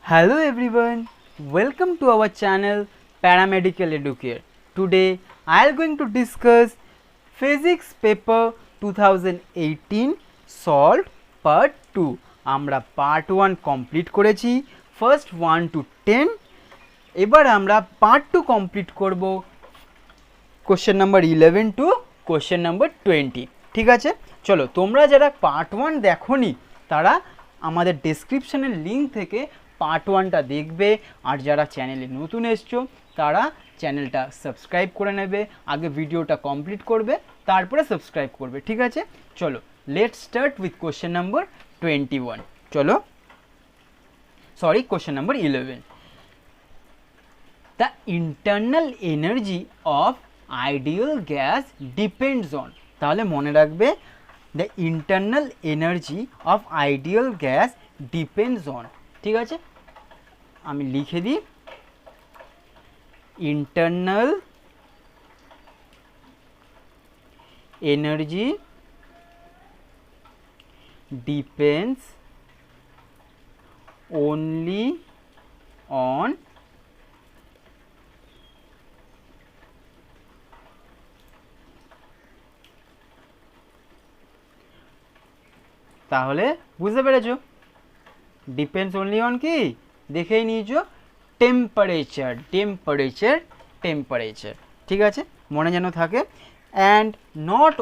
Hello everyone, welcome to our channel Paramedical Educare. Today I am going to discuss Physics paper 2018 solved part 2. আমরা part 1 complete করেছি first 1 to 10. এবার আমরা part 2 complete করব question number 11 to question number 20. ঠিক আছে, চলো তোমরা যারা part 1 দেখোনি তারা আমাদের ডেসক্রিপশনের লিঙ্ক থেকে পার্ট 1টা দেখবে, আর যারা চ্যানেলে নতুন এসছো তারা চ্যানেলটা সাবস্ক্রাইব করে নেবে, আগে ভিডিওটা কমপ্লিট করবে তারপরে সাবস্ক্রাইব করবে। ঠিক আছে, চলো let's start with question number 21। চলো question number 11। The internal energy of ideal gas depends on, তাহলে মনে রাখবে the internal energy of ideal gas depends on. ঠিক আছে, আমি লিখে দিই internal energy depends only on তাহলে বুঝতে পেরেছো ডিপেন্ডস অনলি অন কি দেখেই নিয়েছো টেম্পারেচার। ঠিক আছে, মনে যেন থাকে। And not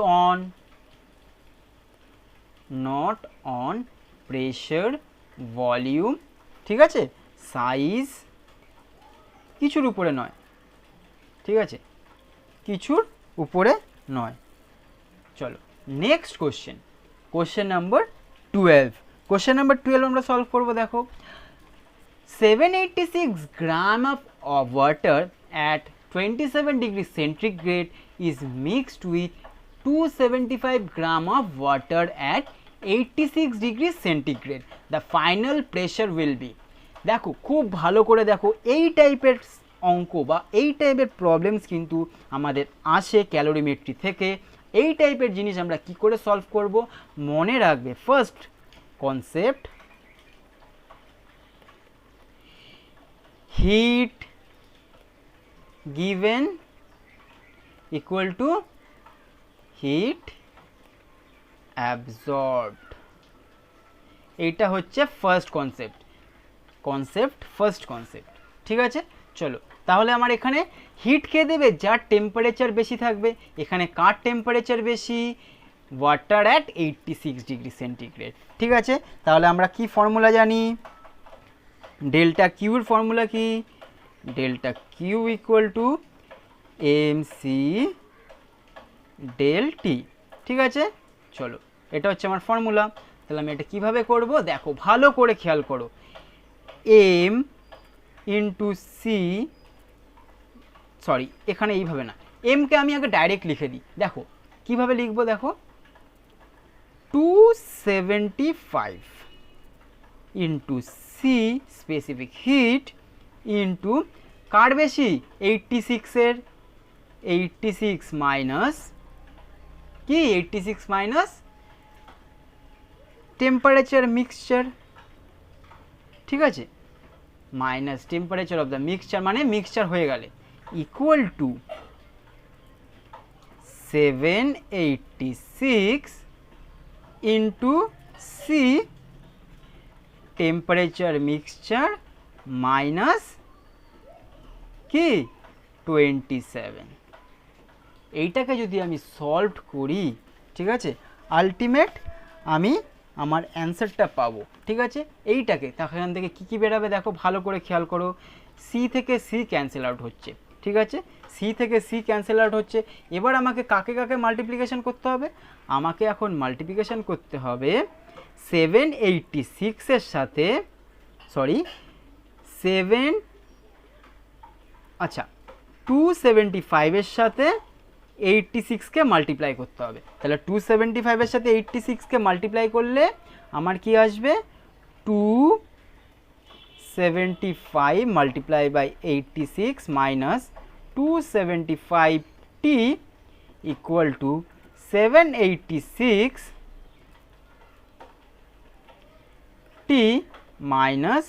on pressure, volume, ঠিক আছে, সাইজ, কিছুর উপরে নয়। ঠিক আছে, কিছুর উপরে নয়। চলো next question number 12। Question number 12 আমরা সলভ করবো। দেখো 786 gram of water at 27 degrees centigrade is mixed with 275 gram of water at 86 degrees centigrade. The final pressure will be, দেখো খুব ভালো করে দেখো, এই টাইপের অঙ্ক বা এই টাইপের প্রবলেমস কিন্তু আমাদের আসে ক্যালোরিমেট্রি থেকে। এই টাইপের জিনিস আমরা কি করে সলভ করব মনে রাখবে। First concept, heat given equal to heat absorbed, এইটা হচ্ছে ফার্স্ট কনসেপ্ট। ঠিক আছে, চলো তাহলে আমার এখানে হিট কে দেবে যার টেম্পারেচার বেশি থাকবে। এখানে কার টেম্পারেচার বেশি? Water at 86 degree centigrade. ঠিক আছে, তাহলে আমরা কি ফর্মুলা জানি? ডেল্টা কিউর ফর্মুলা কি? Delta Q equal to MC del T. ঠিক আছে, চলো এটা হচ্ছে আমার ফর্মুলা। তাহলে আমি এটা কিভাবে করব দেখো, ভালো করে খেয়াল করো। এম ইন্টু সি, সরি এখানে এইভাবে না, এমকে আমি আগে ডাইরেক্ট লিখে দিই। দেখো কিভাবে লিখবো, দেখো 275 into C specific heat into কার বেশি? 86 মাইনাস কি 86 মাইনাস টেম্পারেচার মিক্সচার। ঠিক আছে, minus temperature of the mixture মানে মিক্সচার হয়ে গেলে equal to 786 into C temperature mixture minus কি 27। এইটাকে যদি আমি সলভ করি, ঠিক আছে, আলটিমেট আমি আমার অ্যান্সারটা পাবো। ঠিক আছে, এইটাকে সেখান থেকে কী বেরাবে দেখো ভালো করে খেয়াল করো। সি থেকে সি ক্যান্সেল আউট হচ্ছে। ঠিক আছে, সি থেকে সি ক্যান্সেল আউট হচ্ছে। এবার আমাকে কাকে কাকে মাল্টিপ্লিকেশন করতে হবে? আমাকে এখন মাল্টিপ্লিকেশন করতে হবে 786 সাথে, সরি 275 সাথে 86কে মাল্টিপ্লাই করতে হবে। তাহলে 275 সাথে 86কে মাল্টিপ্লাই করলে আমার কি আসবে? 275 multiply by 86 minus 275t equal to 786 t minus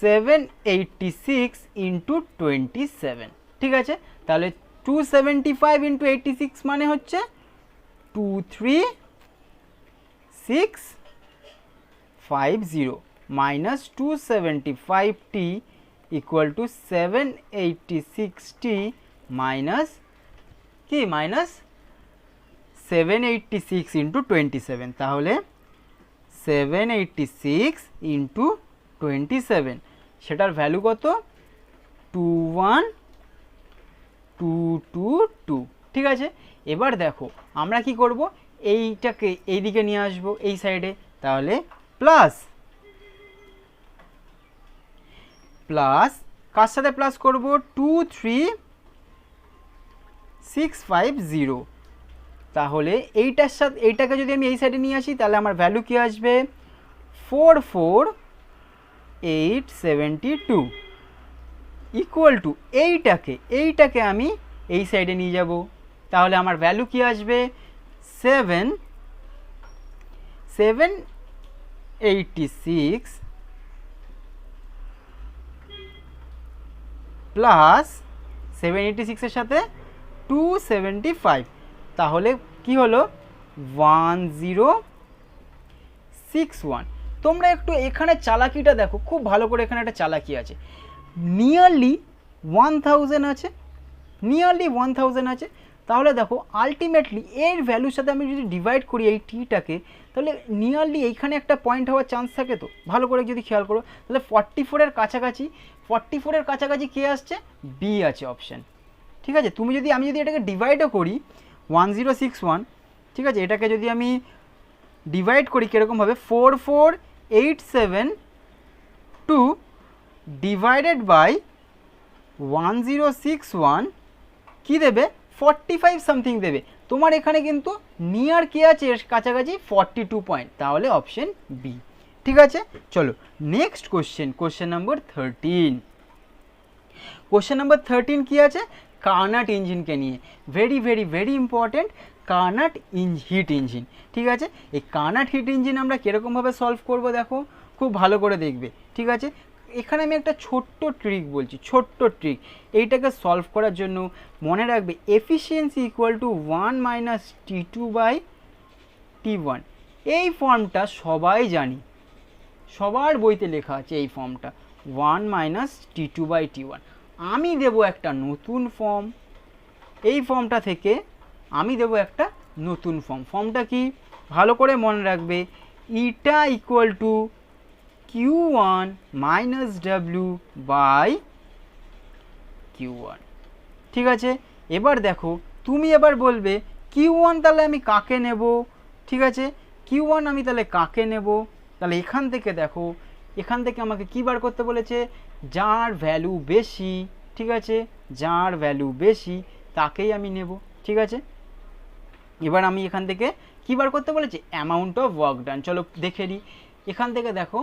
786 into 27, ঠিক আছে। তাহলে 275 ইন্টু 86 মানে হচ্ছে 23650 minus 275t equal two 786t minus কি মাইনাস 786 ইন্টু 27, তাহলে 786 ইন্টু 27 সেটার ভ্যালু কত 21222, ঠিক আছে। এবার দেখো আমরা কি করব, এইটাকে এই দিকে নিয়ে আসবো এই সাইডে, তাহলে প্লাস প্লাস কার সাথে প্লাস করব 23650, তাহলে এইটার সাথে এইটাকে যদি আমি এই সাইডে নিয়ে আসি তাহলে আমার ভ্যালু কি আসবে 44872 ইকুয়াল টু এইটাকে আমি এই সাইডে নিয়ে যাব, তাহলে আমার ভ্যালু কি আসবে 786 প্লাস 786 এর সাথে 275, তাহলে কি হলো 1061। তোমরা একটু এখানে চালাকিটা দেখো খুব ভালো করে, এখানে একটা চালাকি আছে, নিয়ারলি 1000 আছে, নিয়ারলি 1000 আছে। তাহলে দেখো আলটিমেটলি এর ভ্যালুর সাথে আমি যদি ডিভাইড করি এই টিটাকে, তাহলে নিয়ারলি এইখানে একটা পয়েন্ট হওয়ার চান্স থাকে। তো ভালো করে যদি খেয়াল করো তাহলে 44-এর কাছাকাছি, 44-এর কাছাকাছি কে আসছে, বি আছে অপশান, ঠিক আছে। আমি যদি এটাকে ডিভাইডও করি 1061, ঠিক আছে, এটাকে যদি আমি ডিভাইড করি কীরকমভাবে 44872 ডিভাইডেড বাই 1061 কি দেবে 45 সামথিং দেবে। তোমার এখানে কিন্তু নিয়ার কে আছে এর কাছাকাছি 42 পয়েন্ট, তাহলে অপশন বি, ঠিক আছে। চলো next question number 13। Question number 13 কি আছে, কার্নাট ইঞ্জিনকে নিয়ে, very very very important, Carnot heat engine, ঠিক আছে। এই কার্নাট হিট ইঞ্জিন আমরা কীরকমভাবে সলভ করব দেখো খুব ভালো করে দেখবে, ঠিক আছে। এখানে আমি একটা ছোট্ট ট্রিক বলছি, ছোট্ট ট্রিক, এইটাকে সলভ করার জন্য মনে রাখবে efficiency equal to 1 minus T2 by T1। এই ফর্মটা সবাই জানি, সবার বইতে লেখা আছে এই ফর্মটা 1 মাইনাস T2 বাই T1। আমি দেব একটা নতুন ফর্ম, এই ফর্মটা থেকে আমি দেব একটা নতুন ফর্মটা কি ভালো করে মনে রাখবে, eta equal to Q1 minus W by Q1, ঠিক আছে। এবার দেখো তুমি এবার বলবে Q1 তাহলে আমি কাকে নেব, ঠিক আছে, Q1 আমি তাহলে কাকে নেব, তাহলে এখান থেকে দেখো, এখান থেকে আমাকে কী বার করতে বলেছে, যার ভ্যালু বেশি, ঠিক আছে, যার ভ্যালু বেশি তাকেই আমি নেব, ঠিক আছে। এবার আমি এখান থেকে কী বার করতে বলেছে, অ্যামাউন্ট অফ ওয়ার্ক ডান। চলো দেখে নিই, এখান থেকে দেখো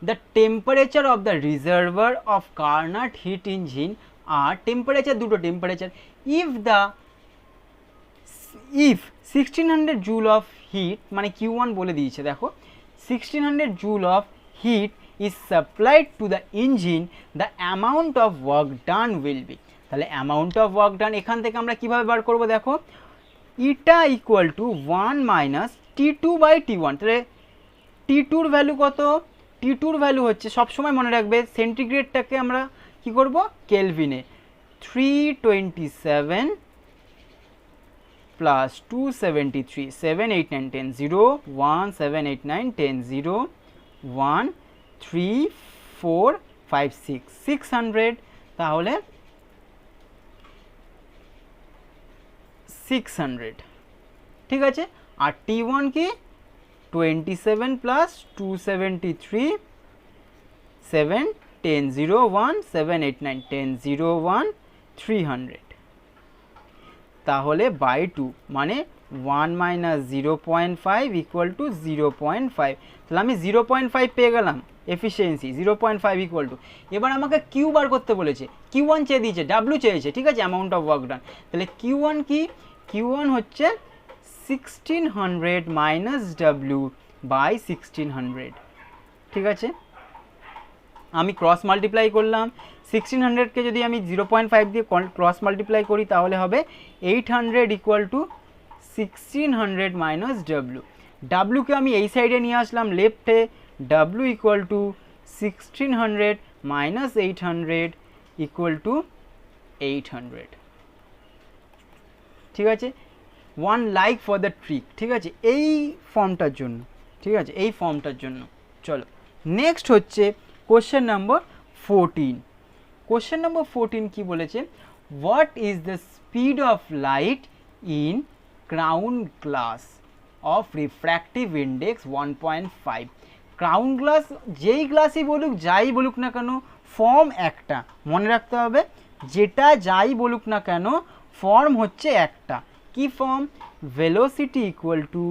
the temperature of the reservoir of Carnot heat engine are temperature দুটো temperature if 1600 joule of heat মানে Q1 বলে দিয়েছে দেখো 1600 joule of heat is supplied to the engine, the amount of work done will be, তাহলে amount of work done এখান থেকে আমরা কিভাবে বার করব দেখো, eta equal to 1 minus T2 by T1, তাহলে T2 এর ভ্যালু কত, T2 এর ভ্যালু হচ্ছে সবসময় মনে রাখবে সেন্টিগ্রেডটাকে আমরা কি করব কেলভিনে, 327 প্লাস 273 7 8 9 10 0 1 7 8 9 10 0 1 3 4 5 6 600, তাহলে 600, ঠিক আছে। আর T1 কি 27 প্লাস 273 7 10 0 1 7 8 9 10 0 1 300, তাহলে বাই 2 মানে 1 মাইনাস 0.5 ইকুয়াল টু 0.5, তাহলে আমি 0.5 পেয়ে গেলাম এফিসিয়েন্সি 0.5 ইকুয়াল টু। এবার আমাকে কিউ বার করতে বলেছে, Q1 চেয়ে দিয়েছে, W চেয়েছে, ঠিক আছে, অ্যামাউন্ট অফ ওয়ার্ক ডান। তাহলে Q1 কি, Q1 হচ্ছে 1600 মাইনাস W বাই 1600, ঠিক আছে। আমি ক্রস মাল্টিপ্লাই করলাম, 1600কে যদি আমি 0.5 দিয়ে ক্রস মাল্টিপ্লাই করি তাহলে হবে 800 ইকুয়াল টু 1600 মাইনাস ডাব্লু। ডাব্লুকে আমি এই সাইডে নিয়ে আসলাম লেফটে, W equal to 1600 minus 800 equal to 800। ঠিক আছে, 1 লাইক ফর দ্য ট্রিক। ঠিক আছে, এই ফর্মটার জন্য, ঠিক আছে, এই ফর্মটার জন্য। চলো নেক্সট হচ্ছে কোশ্চেন নম্বর 14। কোশ্চেন নম্বর 14 কি বলেছে, what is the speed of light in crown glass of refractive index 1.5। Crown glass যেই গ্লাসই বলুক, যাই বলুক না কেন, ফর্ম একটা, মনে রাখতে হবে, যেটা যাই বলুক না কেন ফর্ম হচ্ছে একটা। কি form? Velocity equal to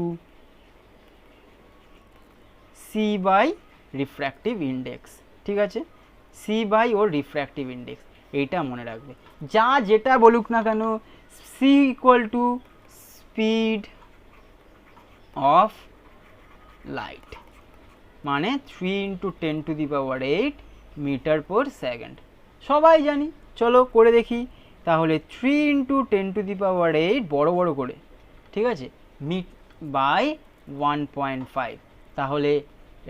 C by refractive index. ঠিক আছে, সি বাই ওর রিফ্র্যাক্টিভ ইন্ডেক্স, এইটা মনে রাখবে। যা যেটা বলুক না কেন, C equal to speed of light, মানে 3 × 10⁸ মিটার পার সেকেন্ড, সবাই জানি। চলো করে দেখি তাহলে। 3 × 10⁸, বড় বড় করে, ঠিক আছে, বাই 1.5, তাহলে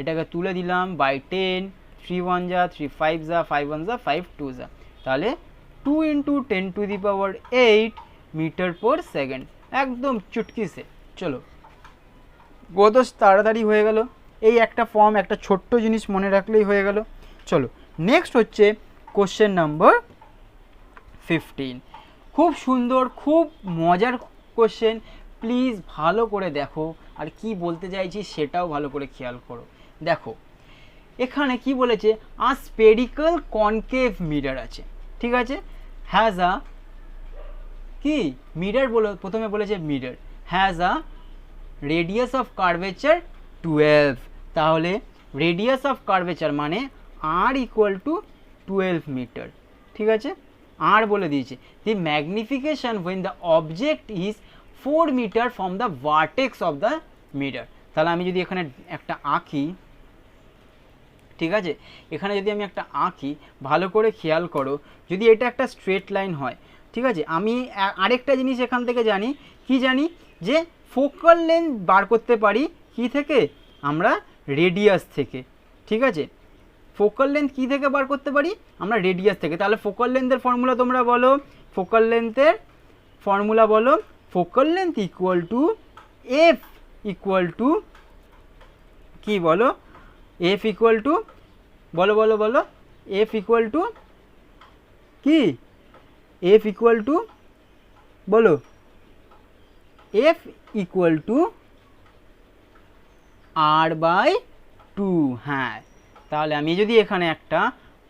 এটাকে তুলে দিলাম বাই 10, 3 1 যা, 3 5 যা, 5 1 যা, 5 2 যা, তাহলে 2 × 10⁸ মিটার পার সেকেন্ড, একদম চুটকিসে। চলো কত তাড়াতাড়ি হয়ে গেল, এই একটা ফর্ম, একটা ছোট্ট জিনিস মনে রাখলেই হয়ে গেল। চলো নেক্সট হচ্ছে কোশ্চেন নাম্বার 15। খুব সুন্দর, খুব মজার কোশ্চেন, প্লিজ ভালো করে দেখো, আর কি বলতে চাইছি সেটাও ভালো করে খেয়াল করো। দেখো এখানে কি বলেছে, আ স্পেরিক্যাল কনকেভ মিরর আছে, ঠিক আছে, হ্যাজ আ, কি মিরর বলো, প্রথমে বলেছে mirror has a radius of curvature 12, তাহলে রেডিয়াস অফ কার্ভেচার মানে আর ইকুয়াল টু 12 মিটার। ঠিক আছে, আর বলে দিয়েছে the magnification when the object is 4 metre from the vertex of the mirror. তাহলে আমি যদি এখানে একটা আঁকি, ঠিক আছে, এখানে যদি আমি একটা আঁকি, ভালো করে খেয়াল করো, যদি এটা একটা স্ট্রেট লাইন হয়, ঠিক আছে, আমি আরেকটা জিনিস এখান থেকে জানি, কি জানি, যে ফোকাল লেন্থ বার করতে পারি কি থেকে, আমরা রেডিয়াস থেকে। ঠিক আছে, ফোকাল লেন্থ কী থেকে বার করতে পারি, আমরা রেডিয়াস থেকে। তাহলে ফোকাল লেন্থের ফর্মুলা তোমরা বলো, ফোকাল লেন্থের ফর্মুলা বলো, focal length equal to F equal to, কি বলো, এফ ইকুয়াল টু, বলো বলো বলো, এফ ইকুয়াল টু কি, এফ ইকুয়াল টু, বলো, এফ ইকুয়াল টু r/2। হ্যাঁ, তাহলে আমি যদি এখানে একটা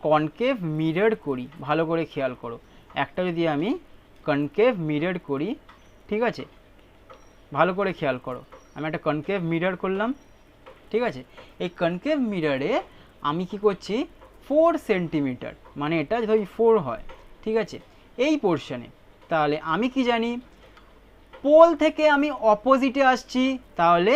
কনকেভ মিরর করি, ভালো করে খেয়াল করো, একটা যদি আমি কনকেভ মিরর করি, ঠিক আছে, ভালো করে খেয়াল করো, আমি একটা কনকেভ মিরর করলাম, ঠিক আছে, এই কনকেভ মিররে আমি কি করছি, 4 সেন্টিমিটার, মানে এটা যদি 4 হয়, ঠিক আছে, এই পোর্শনে, তাহলে আমি কি জানি, পোল থেকে আমি অপোজিটে আসছি, তাহলে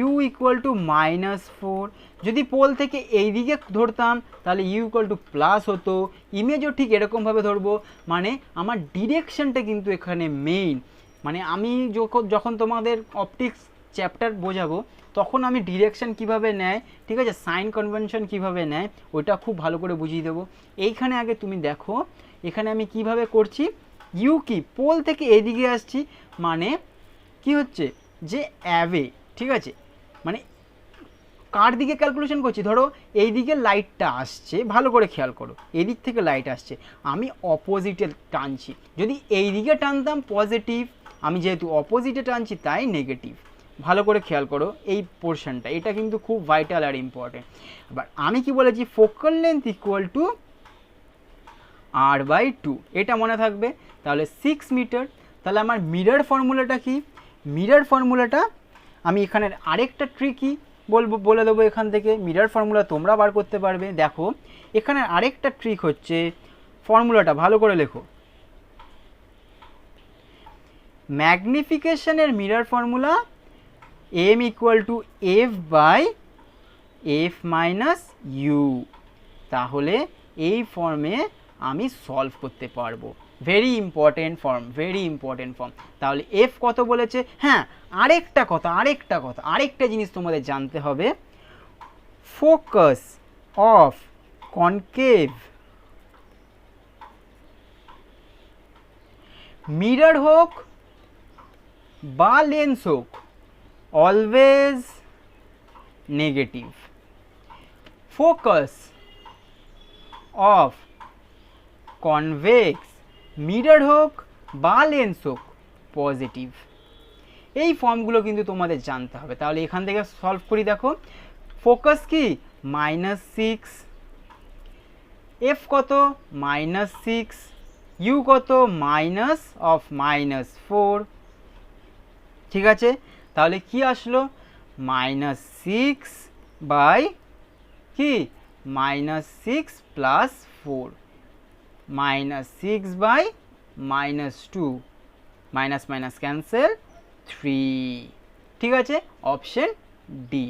u ইকুয়াল টু -4। যদি পোল থেকে এই দিকে ধরতাম তাহলে u ইকুয়াল টু প্লাস হতো। ইমেজও ঠিক এরকমভাবে ধরবো, মানে আমার ডিরেকশনটা কিন্তু এখানে মেইন, মানে আমি যখন তোমাদের অপটিক্স চ্যাপ্টার বোঝাবো তখন আমি ডিরেকশন কিভাবে নেয়, ঠিক আছে, সাইন কনভেনশন কিভাবে নেয়, ওইটা খুব ভালো করে বুঝিয়ে দেবো। এইখানে আগে তুমি দেখো এখানে আমি কিভাবে করছি, ইউ কি পোল থেকে এদিকে আসছি, মানে কি হচ্ছে যে অ্যাওয়ে, ঠিক আছে, মানে কার দিকে ক্যালকুলেশন করছি, ধরো এই দিকে লাইটটা আসছে, ভালো করে খেয়াল করো, এদিক থেকে লাইট আসছে, আমি অপোজিটে টানছি, যদি এই দিকে টানতাম পজিটিভ, আমি যেহেতু অপোজিটে টানছি তাই নেগেটিভ। ভালো করে খেয়াল করো এই পোর্শনটা, এটা কিন্তু খুব ভাইটাল আর ইম্পর্টেন্ট। এবার আমি কি বলেছি, focal length equal to r/2, এটা মনে থাকবে। তাহলে 6 মিটার। তাহলে আমার মিরর ফর্মুলাটা কি, মিরর ফর্মুলাটা আমি এখানে আরেকটা ট্রিকই বলে দেবো, এখান থেকে মিরর ফর্মুলা তোমরা বার করতে পারবে। দেখো এখানে আরেকটা ট্রিক হচ্ছে, ফর্মুলাটা ভালো করে লেখো, ম্যাগনিফিকেশনের mirror formula m equal to f/f - u, তাহলে এই ফর্মে আমি সলভ করতে পারবো। Very important form, very important form. তাহলে এফ কত বলেছে? হ্যাঁ, আরেকটা জিনিস তোমাদের জানতে হবে। ফোকাস অফ কনকেভ মিরর হোক বা লেন্স হোক, always negative. Focus of convex mirror হোক বা লেন্স হোক, পজিটিভ। এই ফর্মগুলো কিন্তু তোমাদের জানতে হবে। তাহলে এখান থেকে সলভ করি। দেখো, ফোকাস কি? -6, এফ কত? -6, ইউ কত? -4। ঠিক আছে, তাহলে কি আসলো? -6 বাই কি? -6 plus 4, -6 by -2, minus minus cancel, 3। ঠিক আছে, অপশন ডি।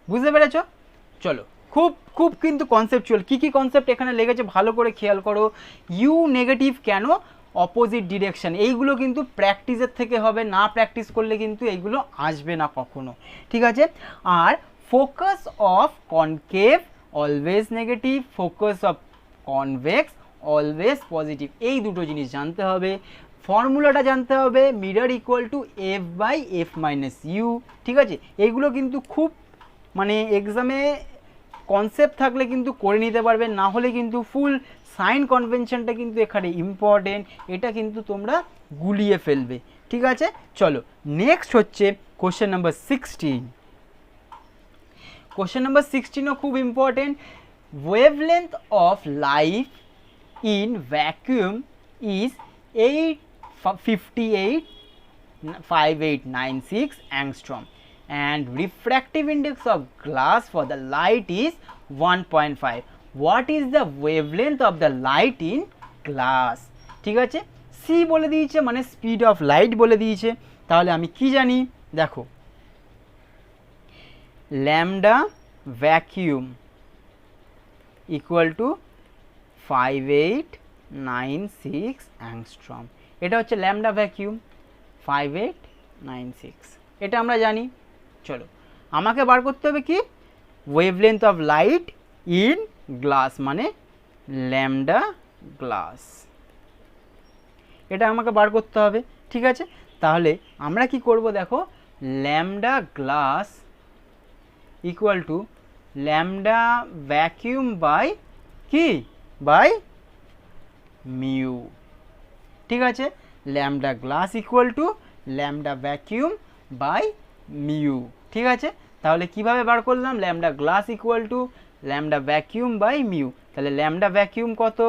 বুঝতে পেরেছ? চলো, খুব কিন্তু কনসেপচুয়াল। কি কনসেপ্ট এখানে লেগেছে ভালো করে খেয়াল করো। ইউ নেগেটিভ কেন? Opposite direction. এইগুলো কিন্তু প্র্যাকটিসের থেকে হবে, না প্র্যাকটিস করলে কিন্তু এইগুলো আসবে না কখনো। ঠিক আছে, আর focus of concave always negative, focus of convex always positive. এই দুটো জিনিস জানতে হবে। ফর্মুলাটা জানতে হবে, mirror equal to f by f minus u. ঠিক আছে, এইগুলো কিন্তু খুব মানে এক্সামে কনসেপ্ট থাকলে কিন্তু করে নিতে পারবে, না হলে কিন্তু ফুল সাইন কনভেনশনটা কিন্তু এখানে ইম্পর্টেন্ট, এটা কিন্তু তোমরা গুলিয়ে ফেলবে। ঠিক আছে, চলো নেক্সট হচ্ছে কোশ্চেন নাম্বার 16। কোশ্চেন নাম্বার 16ও খুব important. Wavelength of light in vacuum is 58.5896 angstrom and refractive index of glass for the light is 1.5. What is the wavelength of the light in glass? ঠিক আছে, C বলে দিয়েছে, মানে speed of light বলে দিয়েছে। তাহলে আমি কি জানি? দেখো, lambda vacuum equal to 5896 angstrom. এটা হচ্ছে ল্যামডা ভ্যাকিউম 5896, এটা আমরা জানি। চলো, আমাকে বার করতে হবে কি? Wavelength of light in glass, মানে ল্যামডা গ্লাস, এটা আমাকে বার করতে হবে। ঠিক আছে, তাহলে আমরা কি করব? দেখো, lambda glass equal to lambda vacuum by কি? By mu. ঠিক আছে, lambda glass equal to lambda vacuum by mu. ঠিক আছে, তাহলে কিভাবে বার করলাম? Lambda glass equal to lambda vacuum by mu. তাহলে ল্যামডা ভ্যাকিউম কত?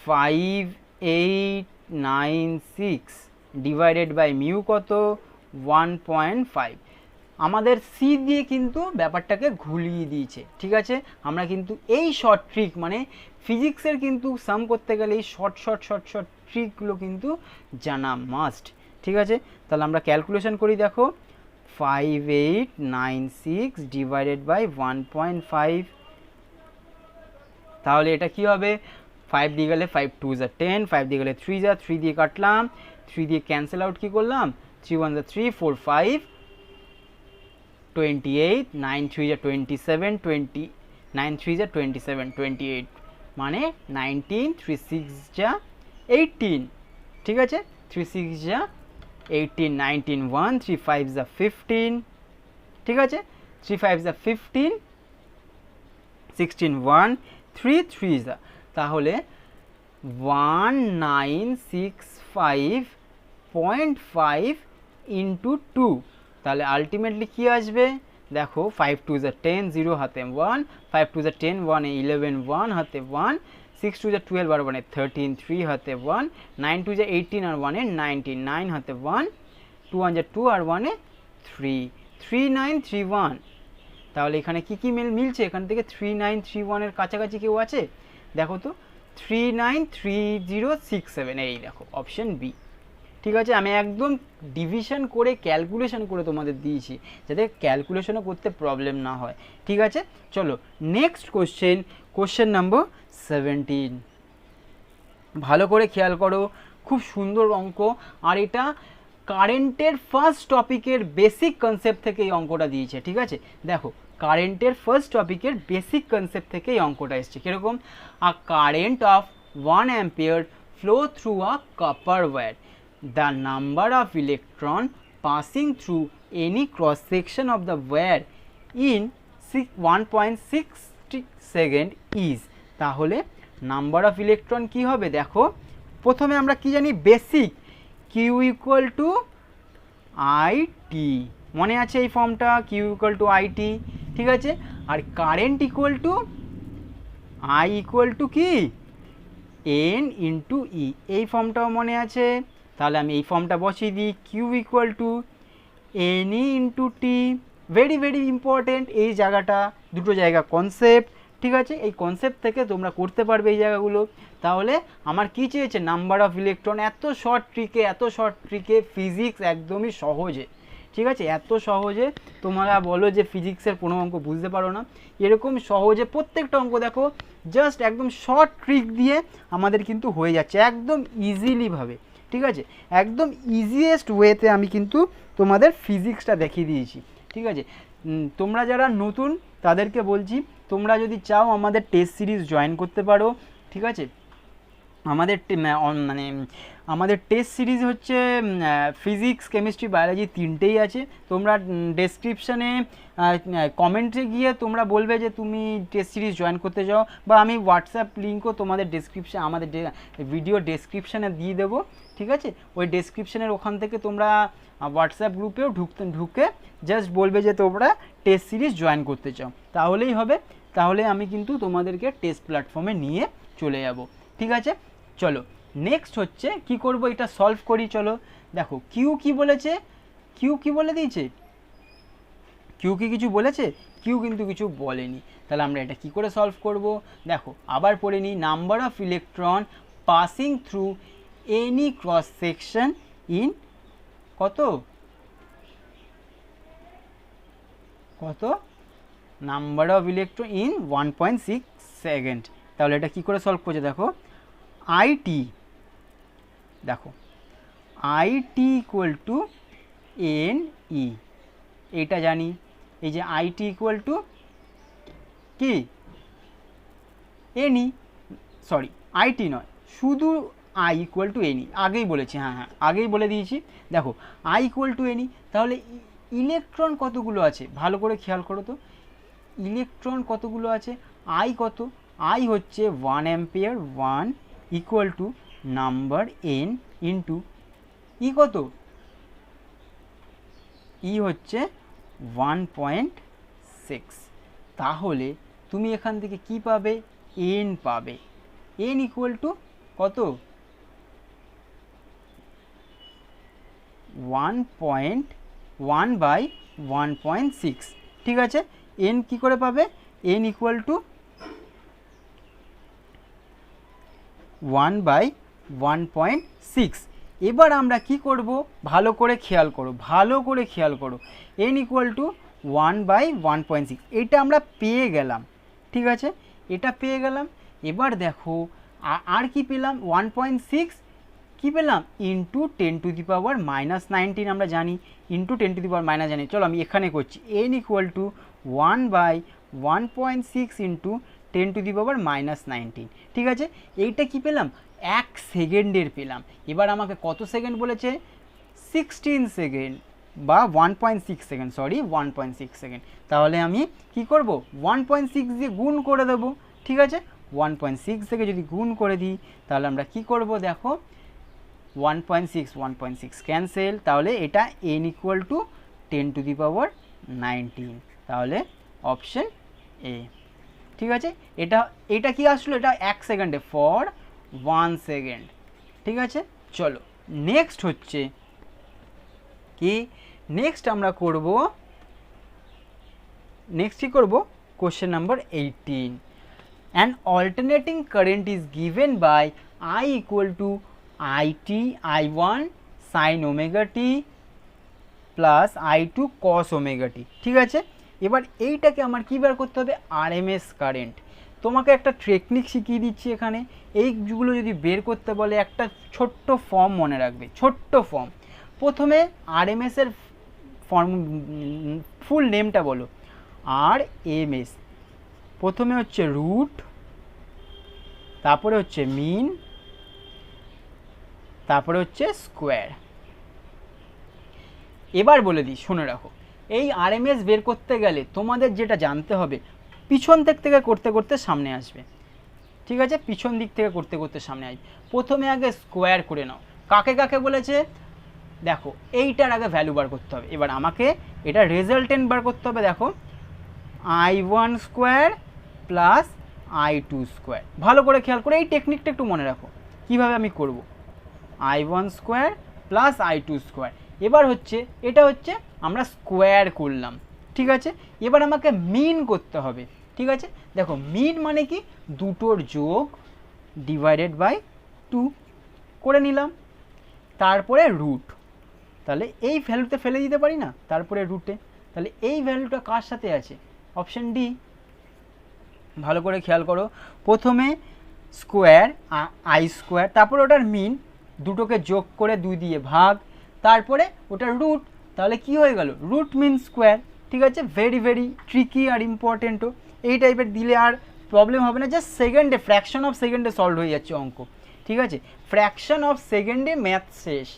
5896 ডিভাইডেড বাই মিউ কত? 1.5। আমাদের সি দিয়ে কিন্তু ব্যাপারটাকে ঘুলিয়ে দিয়েছে। ঠিক আছে, আমরা কিন্তু এই শর্ট ট্রিক, মানে ফিজিক্সের কিন্তু সাম করতে গেলে এই শর্ট ট্রিকগুলো কিন্তু জানা মাস্ট। ঠিক আছে, তাহলে আমরা ক্যালকুলেশন করি। দেখো, 5896 ডিভাইডেড বাই 1.5, তাহলে এটা কি হবে? 5 দিয়ে গেলে 5 2 যা 10, 5 দিয়ে গেলে 3 যা 3 দিয়ে কাটলাম, 3 দিয়ে ক্যান্সেল আউট কি করলাম? 3 1 যা 3, 4 5 28, 9 3 যা 27, 9 3 যা 27, 28 মানে 19, 3 6 যা 18। ঠিক আছে, 3 6 যা 18, 19 1, 3 5 যা 15। ঠিক আছে, 3 5 যা 15, 16 1, 3 3 যা, তাহলে 1965.5 ইন্টু 2, তাহলে আলটিমেটলি কি আসবে? দেখো, 5 2 যা 10, 0 হাতে 1, 5 2 যা 10, 1 11, 1 হাতে 1, 6 2 যা 12 আর 1 13, 3 হাতে 1, 9 2 যা 18 আর 1 19, 9 হাতে 1, 2 1 যা 2 আর 1 3, 3 9 3 1। তাহলে এখানে কি কি মিলছে? এখান থেকে 3 9 3 1 এর কাছাকাছি কেউ আছে? দেখো তো, 3 9 3 0 6 7, এই দেখো অপশন বি। ঠিক আছে, আমি একদম ডিভিশন করে ক্যালকুলেশন করে তোমাদের দিয়েছি যাতে ক্যালকুলেশনও করতে প্রবলেম না হয়। ঠিক আছে, চলো নেক্সট কোশ্চেন নাম্বার 17। ভালো করে খেয়াল করো, খুব সুন্দর অঙ্ক, আর এটা কারেন্টের ফার্স্ট টপিকের বেসিক কনসেপ্ট থেকে এই অঙ্কটা দিয়েছে। ঠিক আছে, দেখো কারেন্টের ফার্স্ট টপিকের বেসিক কনসেপ্ট থেকে এই অঙ্কটা এসছে কীরকম, আ current of 1 ampere flow through a copper wire. The number of electron passing through any cross section of the wire in 1.6 second is, তাহলে নাম্বার অফ ইলেকট্রন কি হবে, দেখো প্রথমে আমরা কি জানি basic, q equal to I t, মনে আছে এই ফর্মটা, q equal to I t. ঠিক আছে, আর current equal to I equal to কি এন ইন্টু ই, এই ফর্মটাও মনে আছে। তাহলে আমি এই ফর্মটা বসিয়ে দিই, Q equal to N E into T. Very very important এই জায়গাটা, দুটো জায়গা কনসেপ্ট। ঠিক আছে, এই কনসেপ্ট থেকে তোমরা করতে পারবে এই জায়গাগুলো। তাহলে আমার কি চেয়েছে, নাম্বার অফ ইলেকট্রন, এত শর্ট ট্রিকে ফিজিক্স একদমই সহজে। ঠিক আছে, এত সহজে তোমরা বলো যে ফিজিক্সের কোনো অঙ্ক বুঝতে পারো না, এরকম সহজে প্রত্যেকটা অঙ্ক দেখো জাস্ট একদম শর্ট ট্রিক দিয়ে আমাদের কিন্তু হয়ে যাচ্ছে একদম ইজিলিভাবে। ঠিক আছে, একদম ইজিয়েস্ট ওয়েতে আমি কিন্তু তোমাদের ফিজিক্সটা দেখিয়ে দিয়েছি। ঠিক আছে, তোমরা যারা নতুন তাদেরকে বলছি, তোমরা যদি চাও আমাদের টেস্ট সিরিজ জয়েন করতে পারো। ঠিক আছে, আমাদের টেস্ট সিরিজ হচ্ছে ফিজিক্স, কেমিস্ট্রি, বায়োলজি তিনটেই আছে। তোমরা ডেসক্রিপশানে কমেন্টে গিয়ে তোমরা বলবে যে তুমি টেস্ট সিরিজ জয়েন করতে চাও, বা আমি হোয়াটসঅ্যাপ লিঙ্কও তোমাদের আমাদের ভিডিও ডেসক্রিপশানে দিয়ে দেবো। ঠিক আছে, ওই ডেসক্রিপশানের ওখান থেকে তোমরা হোয়াটসঅ্যাপ গ্রুপেও ঢুকে জাস্ট বলবে যে তোমরা টেস্ট সিরিজ জয়েন করতে চাও, তাহলেই হবে। তাহলে আমি কিন্তু তোমাদেরকে টেস্ট প্ল্যাটফর্মে নিয়ে চলে যাব। ঠিক আছে, চলো নেক্সট হচ্ছে কি করব, এটা সলভ করি। চলো দেখো কিউ কি বলেছে, কিউ কি বলে দিয়েছে, কিউ কি কিছু বলেছে, কিউ কিন্তু কিছু বলেনি। তাহলে আমরা এটা কি করে সলভ করব, দেখো আবার পড়ে নিই, number of electron passing through any cross section in কত number of electron in 1.6 second. তাহলে এটা কি করে সলভ করছে, দেখো আইটি, দেখো I t equal to N e, এটা জানি। এই যে আইটি ইকুয়াল টু কি এনই, সরি আইটি নয়, শুধু আই ইকুয়াল টু এনই, আগেই বলেছি, হ্যাঁ আগেই বলে দিয়েছি। দেখো আই ইকুয়াল টু এনই, তাহলে ইলেকট্রন কতগুলো আছে ভালো করে খেয়াল করো তো, ইলেকট্রন কতগুলো আছে, আই কত, আই হচ্ছে 1 ampere, 1 equal to number n into e কত, ই হচ্ছে 1.6। তাহলে তুমি এখান থেকে কি পাবে, এন পাবে, এন ইকুয়াল টু কত 1.1/1.6। ঠিক আছে, এন কি করে পাবে, এন ইকুয়াল টু 1/1.6। এবার আমরা কি করব, ভালো করে খেয়াল করো, এন ইকুয়াল টু 1/1.6, এটা আমরা পেয়ে গেলাম। ঠিক আছে, এটা পেয়ে গেলাম। এবার দেখো আর কি পেলাম, 1.6 কি পেলাম, ইন্টু 10⁻⁻19 আমরা জানি, ইন্টু 10⁻⁻, জানি। চলো আমি এখানে করছি, এন ইকুয়াল টু 1/1.6 ইন্টু 10⁻⁻19। ঠিক আছে, এইটা কি পেলাম, 1 সেকেন্ডের পেলাম। এবার আমাকে কত সেকেন্ড বলেছে, 16 সেকেন্ড বা 1.6 সেকেন্ড, সরি 1.6 সেকেন্ড। তাহলে আমি কি করব, 1.6 দিয়ে গুণ করে দেব। ঠিক আছে, 1.6 থেকে যদি গুণ করে দিই তাহলে আমরা কি করব, দেখো 1.6 ক্যান্সেল, তাহলে এটা n ইকুয়াল টু 10⁻19, তাহলে অপশন এ। ঠিক আছে, এটা কি আসলো, এটা 1 সেকেন্ডে, ফর 1 সেকেন্ড। ঠিক আছে, চলো নেক্সট হচ্ছে কি, নেক্সট আমরা করব, নেক্সট কি করব, question number 18। An alternating current is given by I equal to IT I1 sine omega t plus I2 cos omega t. ঠিক আছে, এবার এইটাকে আমার কী বার করতে হবে, আরএমএস কারেন্ট। তোমাকে একটা টেকনিক শিখিয়ে দিচ্ছি এখানে। এইগুলো যদি বের করতে বলে একটা ছোট্ট ফর্ম মনে রাখবে, ছোট্ট ফর্ম। প্রথমে আরএমএসের ফর্ম ফুল নেমটা বলো, আরএমএস। প্রথমে হচ্ছে রুট, তারপরে হচ্ছে মিন, তারপরে হচ্ছে স্কোয়ার। এবার বলে দিই, শুনে রাখো, এই আরএমএস বের করতে গেলে তোমাদের যেটা জানতে হবে, পিছন দিক থেকে করতে করতে সামনে আসবে। ঠিক আছে, পিছন দিক থেকে করতে করতে সামনে আসবে। প্রথমে আগে স্কোয়ার করে নাও। কাকে কাকে বলেছে দেখো, এইটার আগে ভ্যালু বার করতে হবে। এবার আমাকে এটা রেজাল্টেন্ট বার করতে হবে। দেখো I1 square plus I2 square. ভালো করে খেয়াল করে এই টেকনিকটা একটু মনে রাখো কিভাবে আমি করব। I1 square plus I2 square. এবার হচ্ছে এটা হচ্ছে আমরা স্কোয়ার করলাম। ঠিক আছে, এবার আমাকে মিন করতে হবে। ঠিক আছে, দেখো মিন মানে কি, দুটোর যোগ ডিভাইডেড বাই 2 করে নিলাম, তারপরে রুট। তাহলে এই ভ্যালুতে ফেলে দিতে পারি না, তারপরে রুটে। তাহলে এই ভ্যালুটা কার সাথে আছে, অপশন ডি। ভালো করে খেয়াল করো, প্রথমে স্কোয়ার I স্কোয়ার, তারপরে ওটার মিন, দুটোকে যোগ করে 2 দিয়ে ভাগ, তারপরে ওটার রুট। তাহলে কি হয়ে গেল, রুট মিন স্কোয়ার। ঠিক আছে, ভেরি ভেরি ট্রিকি আর ইম্পর্টেন্টও। এই টাইপের দিলে আর প্রবলেম হবে না, জাস্ট সেকেন্ডে, ফ্র্যাকশন অফ সেকেন্ডে সলভ হয়ে যাচ্ছে অঙ্ক। ঠিক আছে, ফ্র্যাকশন অফ সেকেন্ডে ম্যাথ শেষ।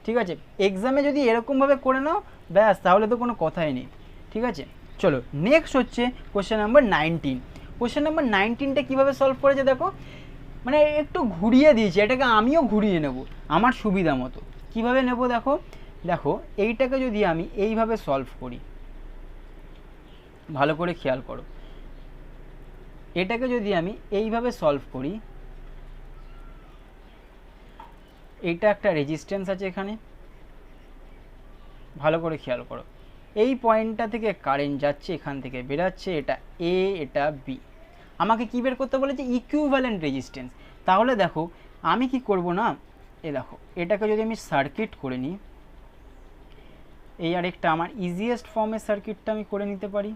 ঠিক আছে, এক্সামে যদি এরকমভাবে করে নাও ব্যাস, তাহলে তো কোনো কথাই নেই। ঠিক আছে, চলো নেক্সট হচ্ছে কোশ্চেন নাম্বার 19। কোশ্চেন নাম্বার 19টা কীভাবে সলভ করেছে দেখো, মানে একটু ঘুরিয়ে দিয়েছি, এটাকে আমিও ঘুরিয়ে নেব আমার সুবিধা মতো। কীভাবে নেব দেখো, দেখো এইটাকে যদি আমি এইভাবে সলভ করি, ভালো করে খেয়াল করো, এটাকে যদি আমি এইভাবে সলভ করি, এইটা একটা রেজিস্ট্যান্স আছে এখানে, ভালো করে খেয়াল করো, এই পয়েন্টটা থেকে কারেন্ট যাচ্ছে, এখান থেকে বেরাচ্ছে, এটা এ, এটা বি। আমাকে কী বের করতে বলেছে, ইকুইভ্যালেন্ট রেজিস্ট্যান্স। তাহলে দেখো আমি কি করব না, দেখো এটাকে যদি আমি সার্কিট করে নিই, এই আরেকটা আমার ইজিয়েস্ট ফর্মের সার্কিটটা আমি করে নিতে পারি।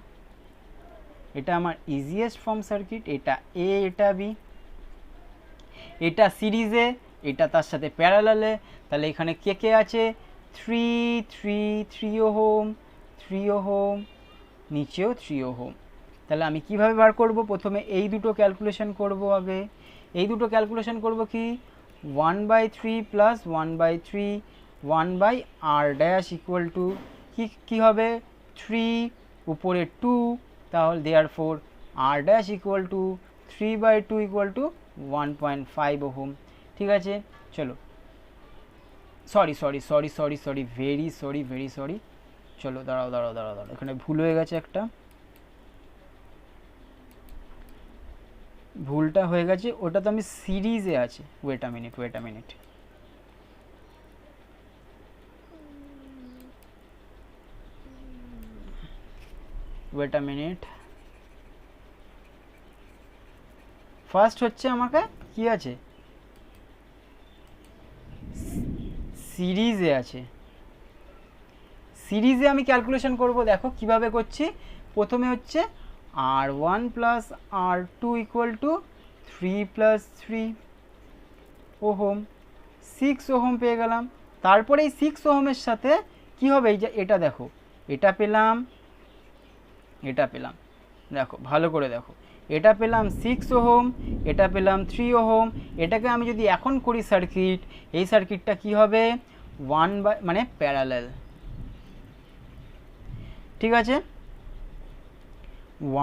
এটা আমার ইজিয়েস্ট ফর্ম সার্কিট, এটা এ, এটা বি, এটা সিরিজে, এটা তার সাথে প্যারালালে। তাহলে এখানে কে কে আছে, 3 ওহম, 3 ওহম, নিচেও 3 ওহম। তাহলে আমি কিভাবে বার করব, প্রথমে এই দুটো ক্যালকুলেশন করব। আগে এই দুটো ক্যালকুলেশন করব কি, 1/3 প্লাস 1/3 1/r' ইকুয়াল টু কী হবে, 3 উপরে 2, তাহলে therefore r' equal to 3/2 equal to 1.5 ohm. ঠিক আছে, চলো সরি ভেরি সরি, চলো দাঁড়াও, এখানে ভুল হয়ে গেছে, একটা ভুলটা হয়ে গেছে, ওটা তো আমি সিরিজে আছে। ওয়েট আ মিনিট, ফার্স্ট হচ্ছে আমাকে কি আছে, সিরিজে আছে, সিরিজে আমি ক্যালকুলেশন করব। দেখো কিভাবে করছি, প্রথমে হচ্ছে R1 plus R2 equal to 3 plus 3 ohm, 6 ohm পেয়ে গেলাম। তারপরে এই 6 ওহমের সাথে কি হবে, এই যে এটা দেখো, এটা পেলাম, দেখো ভালো করে দেখো, এটা পেলাম 6 ওহম, এটা পেলাম 3 ওহম। এটাকে আমি যদি এখন করি সার্কিট, এই সার্কিটটা কি হবে, 1 মানে প্যারালাল। ঠিক আছে,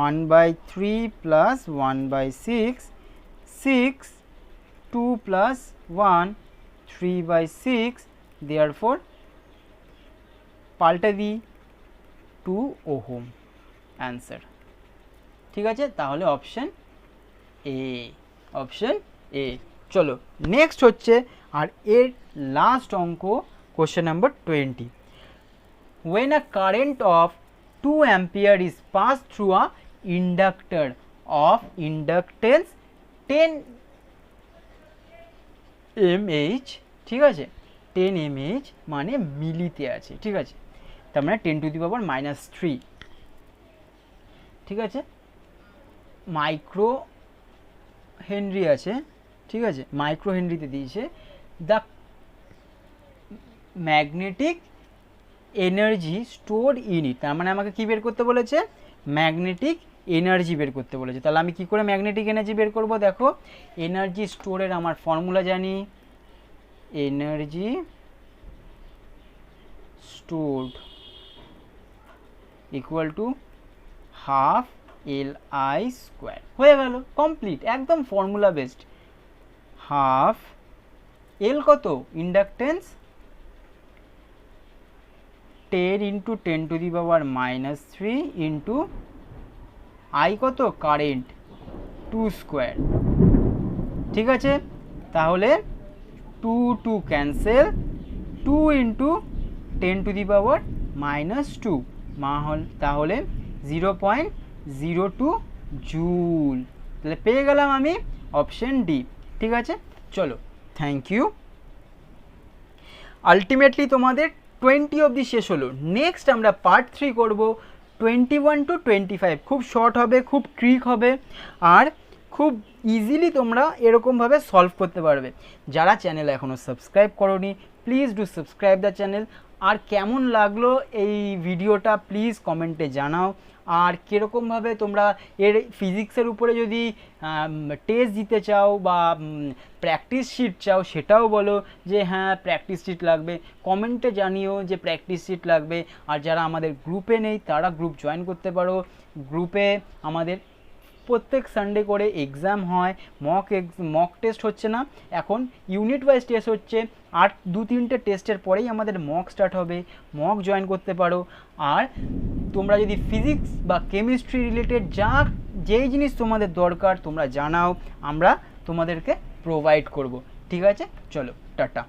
1/3 প্লাস 1/6, 6, 2 প্লাস 1, 3/6, দেয়ারফোর পাল্টে দিই 2 ওহম অ্যান্সার। ঠিক আছে, তাহলে অপশন এ। চলো নেক্সট হচ্ছে, আর এর লাস্ট অঙ্ক, question number 20। When a current of 2 ampere is passed through a inductor of inductance 10 mH, ঠিক আছে, 10 mAh মানে মিলিতে আছে, ঠিক আছে, তার মানে 10⁻³ ঠিক আছে। মাইক্রো হেনরি আছে, ঠিক আছে, মাইক্রো হেনরিতে দিয়েছে। The magnetic energy stored in it, তার মানে আমাকে কি বের করতে বলেছে, ম্যাগনেটিক এনার্জি বের করতে বলেছে। তাহলে আমি কি করে ম্যাগনেটিক এনার্জি বের করব, দেখো এনার্জি স্টোরের আমার ফর্মুলা জানি, energy stored equal to half Li²। হয়ে গেল, কমপ্লিট, একদম ফর্মুলা বেসড। হাফ এল কত, ইন্ডাকটেন্স 10 ইন্টু 10⁻³ ইন্টু আই কত, কারেন্ট 2², ঠিক আছে। তাহলে 2 ক্যান্সেল, 2 ইন্টু 10⁻² তাহলে 0.02 জুল। তাহলে পেয়ে গেলাম আমি অপশন ডি, ঠিক আছে। চলো, থ্যাংক ইউ। আলটিমেটলি তোমাদের 20 অবধি শেষ হলো। নেক্সট আমরা পার্ট 3 করব 21 to 25। খুব শর্ট হবে, খুব ট্রিক হবে, আর খুব ইজিলি তোমরা এরকমভাবে সলভ করতে পারবে। যারা চ্যানেল এখনও সাবস্ক্রাইব করোনি, please do subscribe the channel. আর কেমন লাগলো এই ভিডিওটা প্লিজ কমেন্টে জানাও। আর কীরকমভাবে তোমরা এর ফিজিক্সের উপরে যদি টেস্ট দিতে চাও বা প্র্যাকটিস শিট চাও সেটাও বলো, যে হ্যাঁ প্র্যাকটিস শিট লাগবে, কমেন্টে জানিও যে প্র্যাকটিস শিট লাগবে। আর যারা আমাদের গ্রুপে নেই তারা গ্রুপ জয়েন করতে পারো। গ্রুপে আমাদের প্রত্যেক সানডে করে এক্সাম হয়, মক টেস্ট হচ্ছে না এখন, ইউনিট ওয়াইজ টেস্ট হচ্ছে। আর 2-3টে টেস্টের পরেই আমাদের মক স্টার্ট হবে, মক জয়েন করতে পারো। আর তোমরা যদি ফিজিক্স বা কেমিস্ট্রি রিলেটেড যেই জিনিস তোমাদের দরকার তোমরা জানাও, আমরা তোমাদেরকে প্রোভাইড করব, ঠিক আছে। চলো, টাটা।